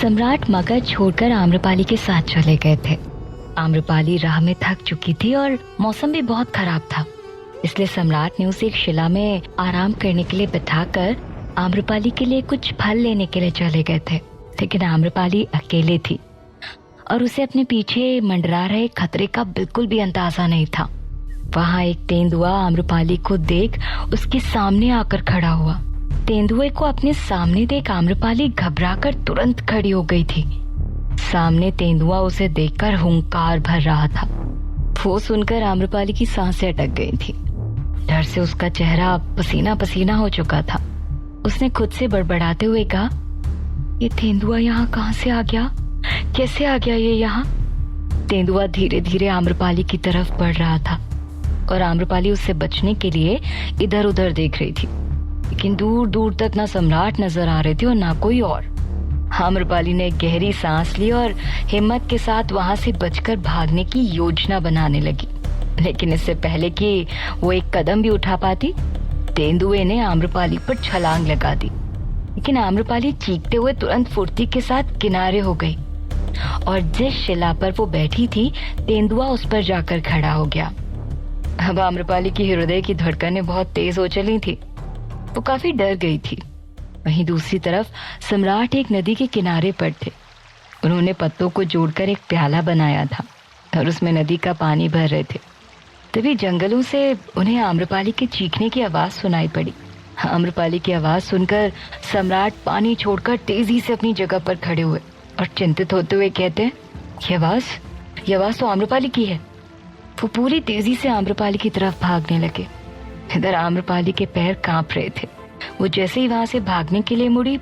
सम्राट मगध छोड़कर आम्रपाली के साथ चले गए थे। आम्रपाली राह में थक चुकी थी और मौसम भी बहुत खराब था, इसलिए सम्राट ने उसे एक शिला में आराम करने के लिए बिठाकर आम्रपाली के लिए कुछ फल लेने के लिए चले गए थे। लेकिन आम्रपाली अकेले थी और उसे अपने पीछे मंडरा रहे खतरे का बिल्कुल भी अंदाजा नहीं था। वहाँ एक तेंदुआ आम्रपाली को देख उसके सामने आकर खड़ा हुआ। तेंदुए को अपने सामने देख आम्रपाली घबराकर तुरंत खड़ी हो गई थी। सामने तेंदुआ उसे देखकर हुंकार भर रहा था। वो सुनकर आम्रपाली की सांसें अटक गई थी। डर से उसका चेहरा पसीना पसीना हो चुका था। उसने खुद से बड़बड़ाते हुए कहा, ये तेंदुआ यहाँ कहाँ से आ गया? कैसे आ गया ये यहाँ? तेंदुआ धीरे धीरे आम्रपाली की तरफ बढ़ रहा था और आम्रपाली उससे बचने के लिए इधर उधर देख रही थी, लेकिन दूर दूर तक ना सम्राट नजर आ रहे थे और ना कोई और। आम्रपाली ने गहरी सांस ली और हिम्मत के साथ वहां से बचकर भागने की योजना बनाने लगी। लेकिन इससे पहले कि वो एक कदम भी उठा पाती, तेंदुए ने आम्रपाली पर छलांग लगा दी। लेकिन आम्रपाली चीखते हुए तुरंत फुर्ती के साथ किनारे हो गई और जिस शिला पर वो बैठी थी, तेंदुआ उस पर जाकर खड़ा हो गया। अब आम्रपाली की हृदय की धड़कनें बहुत तेज हो चली थी। वो काफी डर गई थी। वहीं दूसरी तरफ सम्राट एक नदी के किनारे पर थे। उन्होंने पत्तों को जोड़कर एक प्याला बनाया था और उसमें नदी का पानी भर रहे थे। तभी जंगलों से उन्हें आम्रपाली के चीखने की आवाज सुनाई पड़ी। आम्रपाली की आवाज सुनकर सम्राट पानी छोड़कर तेजी से अपनी जगह पर खड़े हुए और चिंतित होते हुए कहते हैं, ये आवाज तो आम्रपाली की है। वो पूरी तेजी से आम्रपाली की तरफ भागने लगे। इधर आम्रपाली के पैर कांप रहे थे। वो जैसे ही वहां से भागने के लिए मुड़ी,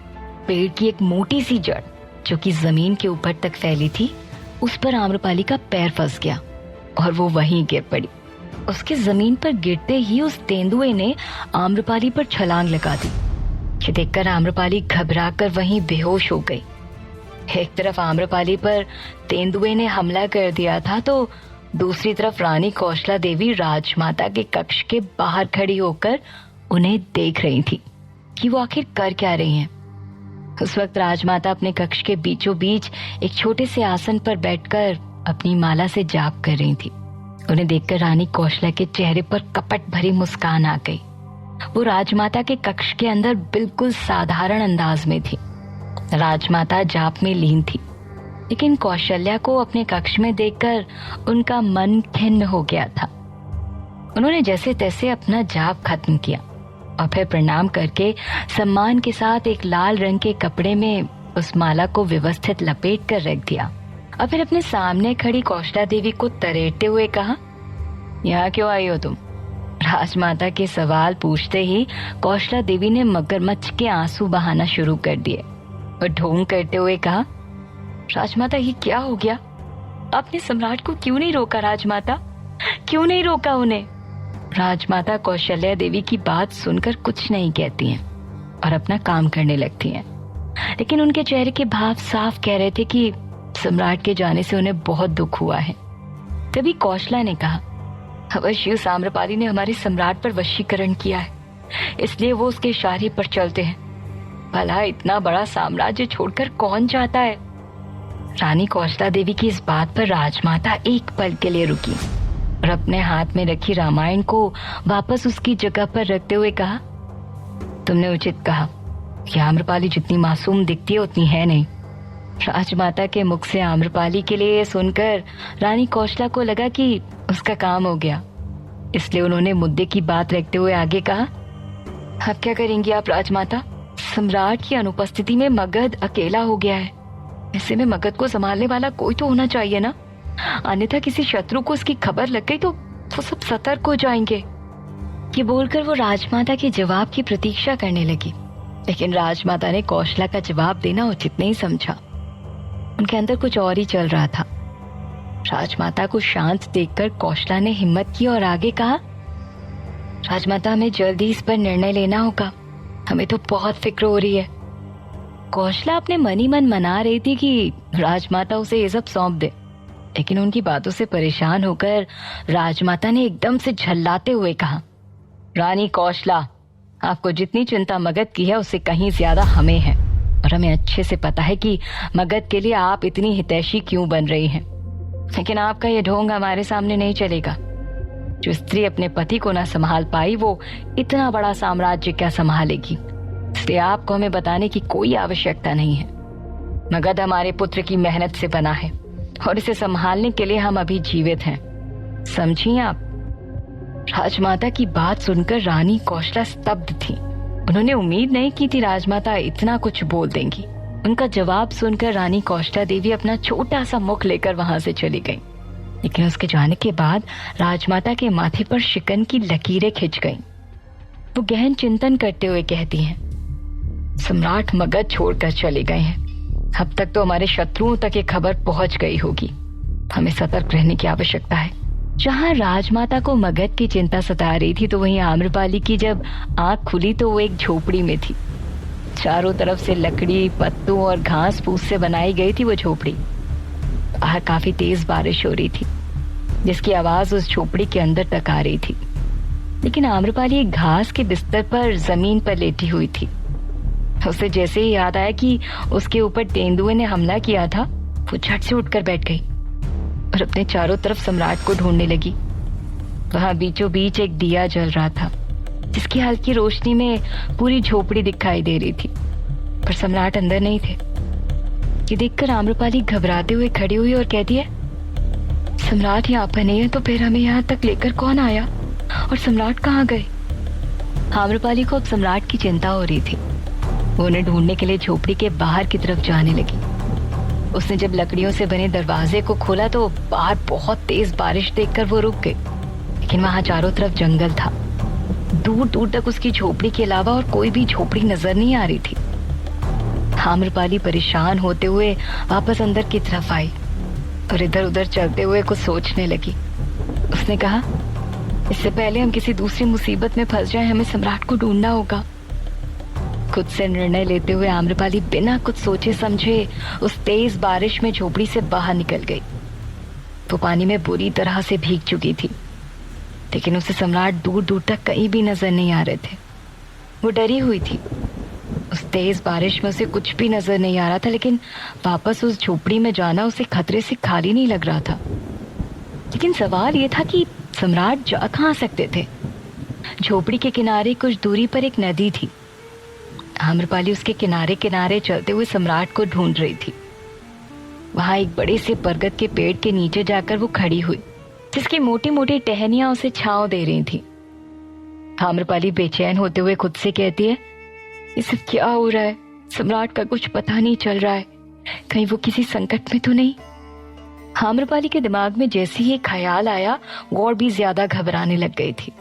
पेड़ की एक मोटी सी जड़ जो कि जमीन के ऊपर तक फैली थी, उस पर आम्रपाली का पैर फंस गया और वो वहीं गिर पड़ी। उसके जमीन पर गिरते ही उस तेंदुए ने आम्रपाली पर छलांग लगा दी। ये देखकर आम्रपाली घबराकर वहीं बेहोश हो गई। एक तरफ आम्रपाली पर तेंदुए ने हमला कर दिया था तो दूसरी तरफ रानी कौशला देवी राजमाता के कक्ष के बाहर खड़ी होकर उन्हें देख रही थी कि वो आखिर कर क्या रही हैं। उस वक्त राजमाता अपने कक्ष के बीचों बीच एक छोटे से आसन पर बैठकर अपनी माला से जाप कर रही थी। उन्हें देखकर रानी कौशला के चेहरे पर कपट भरी मुस्कान आ गई। वो राजमाता के कक्ष के अंदर बिल्कुल साधारण अंदाज में थी। राजमाता जाप में लीन थी, लेकिन कौशल्या को अपने कक्ष में देखकर उनका मन खिन्न हो गया था। उन्होंने जैसे तैसे अपना जाप खत्म किया और फिर प्रणाम करके सम्मान के साथ एक लाल रंग के कपड़े में उस माला को व्यवस्थित लपेट कर रख दिया और फिर अपने सामने खड़ी कौशला देवी को तरेटते हुए कहा, यहाँ क्यों आई हो तुम? राजमाता के सवाल पूछते ही कौशला देवी ने मगरमच्छ के आंसू बहाना शुरू कर दिए और ढोंग करते हुए कहा, राजमाता ये क्या हो गया? आपने सम्राट को क्यों नहीं रोका? राजमाता क्यों नहीं रोका उन्हें? राजमाता कौशल्या देवी की बात सुनकर कुछ नहीं कहती हैं और अपना काम करने लगती हैं, लेकिन उनके चेहरे के भाव साफ कह रहे थे कि सम्राट के जाने से उन्हें बहुत दुख हुआ है। तभी कौशला ने कहा, अवश्य उस आम्रपाली ने हमारे सम्राट पर वशीकरण किया है, इसलिए वो उसके इशारे पर चलते हैं। भला इतना बड़ा साम्राज्य छोड़कर कौन जाता है? रानी कौशला देवी की इस बात पर राजमाता एक पल के लिए रुकी और अपने हाथ में रखी रामायण को वापस उसकी जगह पर रखते हुए कहा, तुमने उचित कहा कि आम्रपाली जितनी मासूम दिखती है उतनी है नहीं। राजमाता के मुख से आम्रपाली के लिए ये सुनकर रानी कौशला को लगा कि उसका काम हो गया, इसलिए उन्होंने मुद्दे की बात रखते हुए आगे कहा, अब क्या करेंगी आप राजमाता? सम्राट की अनुपस्थिति में मगध अकेला हो गया है। ऐसे में मगध को संभालने वाला कोई तो होना चाहिए ना, अन्यथा किसी शत्रु को उसकी खबर लग गई तो वो सब सतर्क हो जाएंगे। ये बोलकर वो राजमाता के जवाब की प्रतीक्षा करने लगी, लेकिन राजमाता ने कौशला का जवाब देना उचित नहीं समझा। उनके अंदर कुछ और ही चल रहा था। राजमाता को शांत देखकर कौशला ने हिम्मत की और आगे कहा, राजमाता हमें जल्दी इस पर निर्णय लेना होगा, हमें तो बहुत फिक्र हो रही है। कौशला अपने मन ही मन मना रही थी कि राजमाता उसे ये सब सौंप दे, लेकिन उनकी बातों से परेशान होकर राजमाता ने एकदम से झल्लाते हुए कहा, रानी कौशला, आपको जितनी चिंता मगध की है उससे कहीं ज्यादा हमें है और और हमें अच्छे से पता है कि मगध के लिए आप इतनी हितैषी क्यों बन रही हैं। लेकिन आपका ये ढोंग हमारे सामने नहीं चलेगा। जो स्त्री अपने पति को ना संभाल पाई वो इतना बड़ा साम्राज्य क्या संभालेगी। इसलिए आपको हमें बताने की कोई आवश्यकता नहीं है। मगध हमारे पुत्र की मेहनत से बना है और इसे संभालने के लिए हम अभी जीवित हैं, समझिए आप। राजमाता की बात सुनकर रानी कौशला स्तब्ध थी। उन्होंने उम्मीद नहीं की थी राजमाता इतना कुछ बोल देंगी। उनका जवाब सुनकर रानी कौशला देवी अपना छोटा सा मुख लेकर वहां से चली गई। लेकिन उसके जाने के बाद राजमाता के माथे पर शिकन की लकीरें खिंच गईं। वो गहन चिंतन करते हुए कहती हैं, सम्राट मगध छोड़कर चले गए हैं। अब तक तो हमारे शत्रुओं तक ये खबर पहुंच गई होगी। हमें सतर्क रहने की आवश्यकता है। जहां राजमाता को मगध की चिंता सता रही थी तो वहीं आम्रपाली की जब आंख खुली तो वो एक झोपड़ी में थी। चारों तरफ से लकड़ी, पत्तों और घास फूस से बनाई गई थी वो झोपड़ी। बाहर काफी तेज बारिश हो रही थी जिसकी आवाज उस झोपड़ी के अंदर तक आ रही थी। लेकिन आम्रपाली एक घास के बिस्तर पर जमीन पर लेटी हुई थी। उसे जैसे ही याद आया कि उसके ऊपर तेंदुए ने हमला किया था, वो झट से उठकर बैठ गई और अपने चारों तरफ सम्राट को ढूंढने लगी। वहां बीचों बीच एक दिया जल रहा था जिसकी हल्की रोशनी में पूरी झोपड़ी दिखाई दे रही थी, पर सम्राट अंदर नहीं थे। ये देखकर आम्रपाली घबराते हुए खड़ी हुई और कहती है, सम्राट यहाँ पर नहीं है तो फिर हमें यहाँ तक लेकर कौन आया और सम्राट कहाँ गए? आम्रपाली को अब सम्राट की चिंता हो रही थी। वो उन्हें ढूंढने के लिए झोपड़ी के बाहर की तरफ जाने लगी। उसने जब लकड़ियों से बने दरवाजे को खोला तो बाहर बहुत तेज बारिश देखकर वो रुक गई। लेकिन वहां चारों तरफ जंगल था। दूर दूर तक उसकी झोपड़ी के अलावा और कोई भी झोपड़ी नजर नहीं आ रही थी। आम्रपाली परेशान होते हुए वापस अंदर की तरफ आई और इधर उधर चलते हुए कुछ सोचने लगी। उसने कहा, इससे पहले हम किसी दूसरी मुसीबत में फंस जाएं, हमें सम्राट को ढूंढना होगा। खुद से निर्णय लेते हुए आम्रपाली बिना कुछ सोचे समझे उस तेज बारिश में झोपड़ी से बाहर निकल गई। वो पानी में बुरी तरह से भीग चुकी थी, लेकिन उसे सम्राट दूर दूर तक कहीं भी नजर नहीं आ रहे थे। वो डरी हुई थी। उस तेज बारिश में उसे कुछ भी नजर नहीं आ रहा था, लेकिन वापस उस झोपड़ी में जाना उसे खतरे से खाली नहीं लग रहा था। लेकिन सवाल ये था कि सम्राट जा कहाँ सकते थे। झोपड़ी के किनारे कुछ दूरी पर एक नदी थी। आम्रपाली उसके किनारे किनारे चलते हुए सम्राट को ढूंढ रही थी। वहां एक बड़े से बरगद के पेड़ के नीचे जाकर वो खड़ी हुई, जिसकी मोटी मोटी टहनियां उसे छांव दे रही थी। आम्रपाली बेचैन होते हुए खुद से कहती है, ये सब क्या हो रहा है? सम्राट का कुछ पता नहीं चल रहा है। कहीं वो किसी संकट में तो नहीं? आम्रपाली के दिमाग में जैसे ही ये ख्याल आया वो और भी ज्यादा घबराने लग गई थी।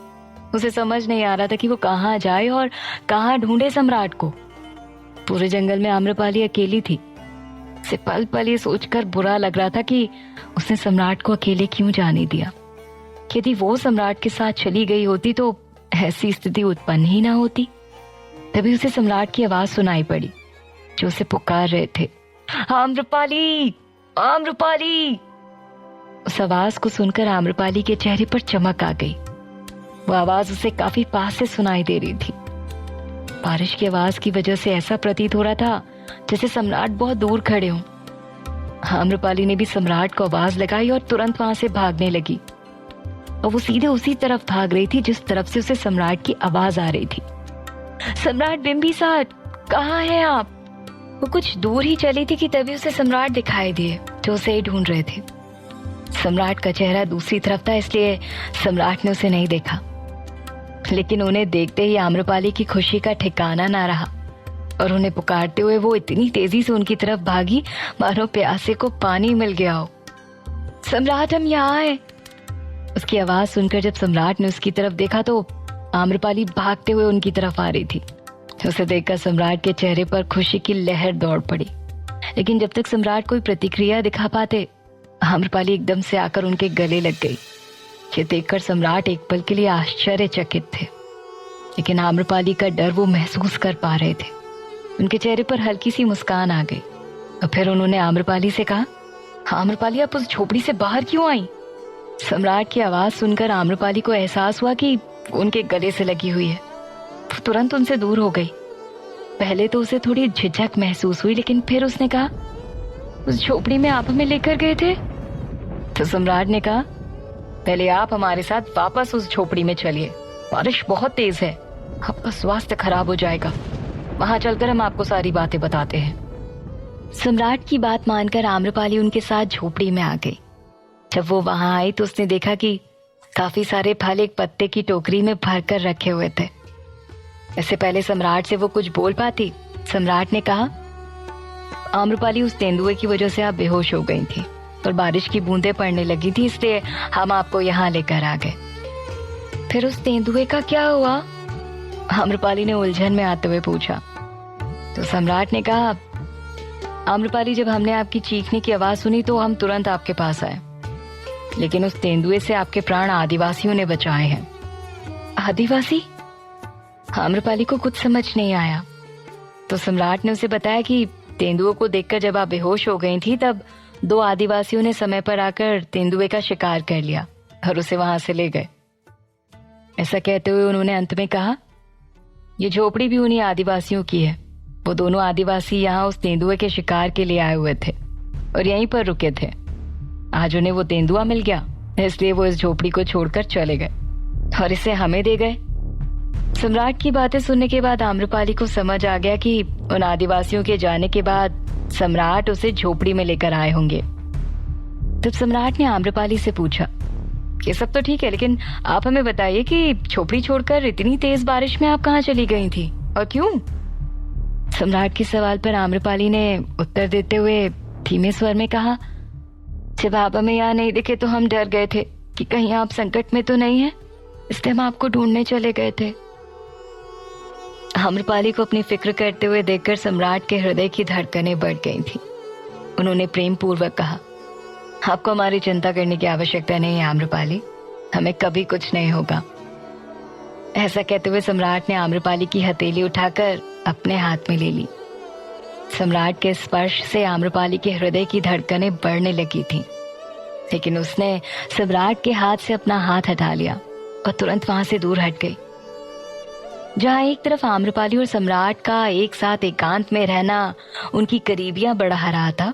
उसे समझ नहीं आ रहा था कि वो कहाँ जाए और कहाँ ढूंढे सम्राट को। पूरे जंगल में आम्रपाली अकेली थी। उसे पल पल ये सोचकर बुरा लग रहा था कि उसने सम्राट को अकेले क्यों जाने दिया। यदि वो सम्राट के साथ चली गई होती तो ऐसी स्थिति उत्पन्न ही ना होती। तभी उसे सम्राट की आवाज सुनाई पड़ी जो उसे पुकार रहे थे, आम्रपाली, आम्रपाली। उस आवाज को सुनकर आम्रपाली के चेहरे पर चमक आ गई। वो आवाज उसे काफी पास से सुनाई दे रही थी। बारिश की आवाज की वजह से ऐसा प्रतीत हो रहा था जैसे सम्राट बहुत दूर खड़े हों। आम्रपाली ने भी सम्राट को आवाज लगाई और तुरंत वहां से भागने लगी। और वो सीधे उसी तरफ भाग रही थी जिस तरफ से उसे सम्राट की आवाज आ रही थी। सम्राट बिंबिसार, कहाँ हैं आप? वो कुछ दूर ही चली थी कि तभी उसे सम्राट दिखाई दिए जो उसे ही ढूंढ रहे थे। सम्राट का चेहरा दूसरी तरफ था, इसलिए सम्राट ने उसे नहीं देखा। लेकिन उन्हें देखते ही आम्रपाली की खुशी का ठिकाना ना रहा और उन्हें पुकारते हुए वो इतनी तेजी से उनकी तरफ भागी मानो प्यासे को पानी मिल गया हो। सम्राट, हम यहाँ हैं। उसकी आवाज सुनकर जब सम्राट ने उसकी तरफ देखा तो आम्रपाली भागते हुए उनकी तरफ आ रही थी। उसे देखकर सम्राट के चेहरे पर खुशी की लहर दौड़ पड़ी। लेकिन जब तक सम्राट कोई प्रतिक्रिया दिखा पाते, आम्रपाली एकदम से आकर उनके गले लग गई। ये देखकर सम्राट एक पल के लिए आश्चर्यचकित थे, लेकिन आम्रपाली का डर वो महसूस कर पा रहे थे। उनके चेहरे पर हल्की सी मुस्कान आ गई और फिर उन्होंने आम्रपाली से कहा, आम्रपाली, आप उस झोपड़ी से बाहर क्यों आई? सम्राट की आवाज सुनकर आम्रपाली को एहसास हुआ कि उनके गले से लगी हुई है। वो तुरंत उनसे दूर हो गई। पहले तो उसे थोड़ी झिझक महसूस हुई, लेकिन फिर उसने कहा, उस झोपड़ी में आप हमें लेकर गए थे? तो सम्राट ने कहा, पहले आप हमारे साथ वापस उस झोपड़ी में चलिए, बारिश बहुत तेज है, आपका स्वास्थ्य खराब हो जाएगा। वहां चलकर हम आपको सारी बातें बताते हैं। सम्राट की बात मानकर आम्रपाली उनके साथ झोपड़ी में आ गई। जब वो वहां आई तो उसने देखा कि काफी सारे फल एक पत्ते की टोकरी में भरकर रखे हुए थे। इससे पहले सम्राट से वो कुछ बोल पाती, सम्राट ने कहा, आम्रपाली, उस तेंदुए की वजह से आप बेहोश हो गई थी और बारिश की बूंदें पड़ने लगी थी, इसलिए हम आपको यहाँ लेकर आ गए। फिर उस तेंदुए का क्या हुआ? आम्रपाली ने उलझन में आते हुए पूछा। तो सम्राट ने कहा, आम्रपाली, जब हमने आपकी चीखने की आवाज सुनी तो हम तुरंत आपके पास आए, लेकिन उस तेंदुए से आपके प्राण आदिवासियों ने बचाए हैं। आदिवासी? आम्रपाली को कुछ समझ नहीं आया। तो सम्राट ने उसे बताया कि तेंदुओं को देखकर जब आप बेहोश हो गई थी तब 2 आदिवासियों ने समय पर आकर तेंदुए का शिकार कर लिया और उसे वहां से ले गए। ऐसा कहते हुए उन्होंने अंत में कहा, ये झोपड़ी भी उन्हीं आदिवासियों की है। वो दोनों आदिवासी यहाँ उस तेंदुए के शिकार के लिए आए हुए थे और यहीं पर रुके थे। आज उन्हें वो तेंदुआ मिल गया, इसलिए वो इस झोपड़ी को छोड़कर चले गए और इसे हमें दे गए। सम्राट की बातें सुनने के बाद आम्रपाली को समझ आ गया कि उन आदिवासियों के जाने के बाद सम्राट उसे झोपड़ी में लेकर आए होंगे। तब सम्राट ने आम्रपाली से पूछा, ये सब तो ठीक है, लेकिन आप हमें बताइए कि झोपड़ी छोड़कर इतनी तेज बारिश में आप कहाँ चली गई थी और क्यों? सम्राट के सवाल पर आम्रपाली ने उत्तर देते हुए धीमे स्वर में कहा, जब आप हमें यहाँ नहीं दिखे तो हम डर गए थे कि कहीं आप संकट में तो नहीं है, इसलिए हम आपको ढूंढने चले गए थे। आम्रपाली को अपनी फिक्र करते हुए देखकर सम्राट के हृदय की धड़कनें बढ़ गई थी। उन्होंने प्रेम पूर्वक कहा, आपको हमारी चिंता करने की आवश्यकता नहीं है आम्रपाली, हमें कभी कुछ नहीं होगा। ऐसा कहते हुए सम्राट ने आम्रपाली की हथेली उठाकर अपने हाथ में ले ली। सम्राट के स्पर्श से आम्रपाली के हृदय की धड़कनें बढ़ने लगी थी, लेकिन उसने सम्राट के हाथ से अपना हाथ हटा लिया और तुरंत वहां से दूर हट गई। जहां एक तरफ आम्रपाली और सम्राट का एक साथ एकांत में रहना उनकी करीबियां बढ़ा रहा था,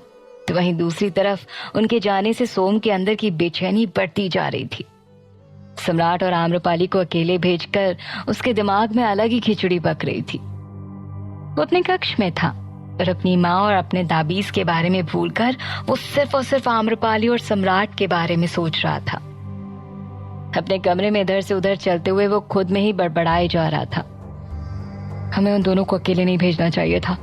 तो वहीं दूसरी तरफ उनके जाने से सोम के अंदर की बेचैनी बढ़ती जा रही थी। सम्राट और आम्रपाली को अकेले भेजकर उसके दिमाग में अलग ही खिचड़ी पक रही थी। वो अपने कक्ष में था और अपनी माँ और अपने दाबीज के बारे में भूलकर वो सिर्फ और सिर्फ आम्रपाली और सम्राट के बारे में सोच रहा था। अपने कमरे में इधर से उधर चलते हुए वो खुद में ही बड़बड़ाए जा रहा था, हमें उन दोनों को अकेले नहीं भेजना चाहिए था।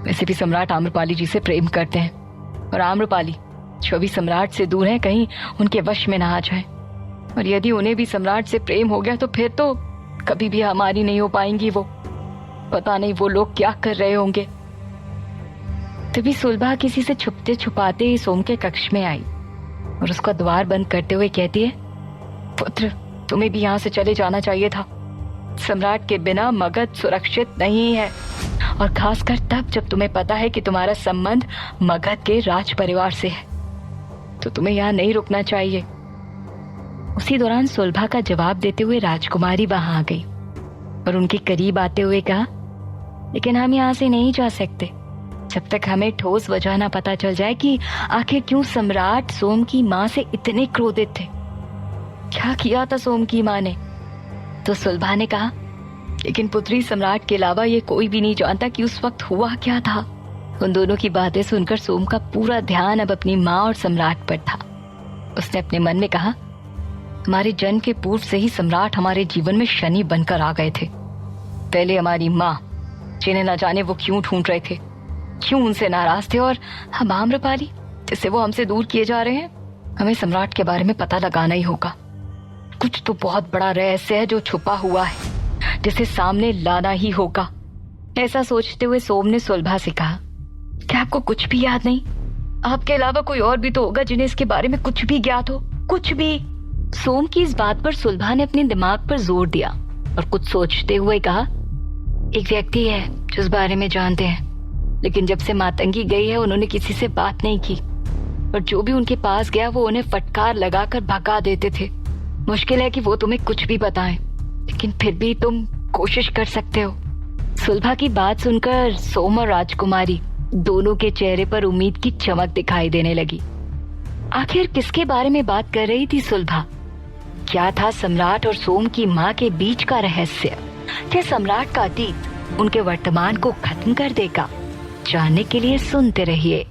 वैसे भी सम्राट आम्रपाली जी से प्रेम करते हैं और आम्रपाली जो भी सम्राट से दूर है कहीं उनके वश में ना आ जाए, और यदि उन्हें भी सम्राट से प्रेम हो गया तो फिर तो कभी भी हमारी नहीं हो पाएंगी। वो पता नहीं वो लोग क्या कर रहे होंगे। तभी सुलभा किसी से छुपते छुपाते ही सोम के कक्ष में आई और उसका द्वार बंद करते हुए कहती है, पुत्र, तुम्हें भी यहाँ से चले जाना चाहिए था। सम्राट के बिना मगध सुरक्षित नहीं है, और खासकर तब जब तुम्हें पता है कि तुम्हारा संबंध मगध के राज परिवार से है, तो तुम्हें यहाँ नहीं रुकना चाहिए। उसी दौरान सुलभा का जवाब देते हुए राजकुमारी वहां आ गई और उनके करीब आते हुए कहा, लेकिन हम यहाँ से नहीं जा सकते जब तक हमें ठोस वजह ना पता चल जाए कि आखिर क्यों सम्राट सोम की माँ से इतने क्रोधित थे। क्या किया था सोम की माँ ने? तो सुलभा ने कहा, लेकिन पुत्री, सम्राट के अलावा ये कोई भी नहीं जानता कि उस वक्त हुआ क्या था। उन दोनों की बातें सुनकर सोम का पूरा ध्यान अब अपनी माँ और सम्राट पर था। उसने अपने मन में कहा, हमारे जन्म के पूर्व से ही सम्राट हमारे जीवन में शनि बनकर आ गए थे। पहले हमारी माँ, जिन्हें न जाने वो क्यों ढूंढ रहे थे, क्यों उनसे नाराज थे, और हम आम्रपाली, जिससे वो हमसे दूर किए जा रहे हैं। हमें सम्राट के बारे में पता लगाना ही होगा। कुछ तो बहुत बड़ा रहस्य है जो छुपा हुआ है, जिसे सामने लाना ही होगा। ऐसा सोचते हुए सोम ने सुलभा से कहा, क्या आपको कुछ भी याद नहीं? आपके अलावा कोई और भी तो होगा जिन्हें इसके बारे में कुछ भी ज्ञात हो, कुछ भी। सोम की इस बात पर सुलभा ने अपने दिमाग पर जोर दिया और कुछ सोचते हुए कहा, एक व्यक्ति है जो इस बारे में जानते हैं, लेकिन जब से मातंगी गई है उन्होंने किसी से बात नहीं की, और जो भी उनके पास गया वो उन्हें फटकार लगाकर भगा देते थे। मुश्किल है कि वो तुम्हें कुछ भी बताएं, लेकिन फिर भी तुम कोशिश कर सकते हो। सुलभा की बात सुनकर सोम और राजकुमारी दोनों के चेहरे पर उम्मीद की चमक दिखाई देने लगी। आखिर किसके बारे में बात कर रही थी सुलभा? क्या था सम्राट और सोम की माँ के बीच का रहस्य? क्या सम्राट का अतीत उनके वर्तमान को खत्म कर देगा? जानने के लिए सुनते रहिए।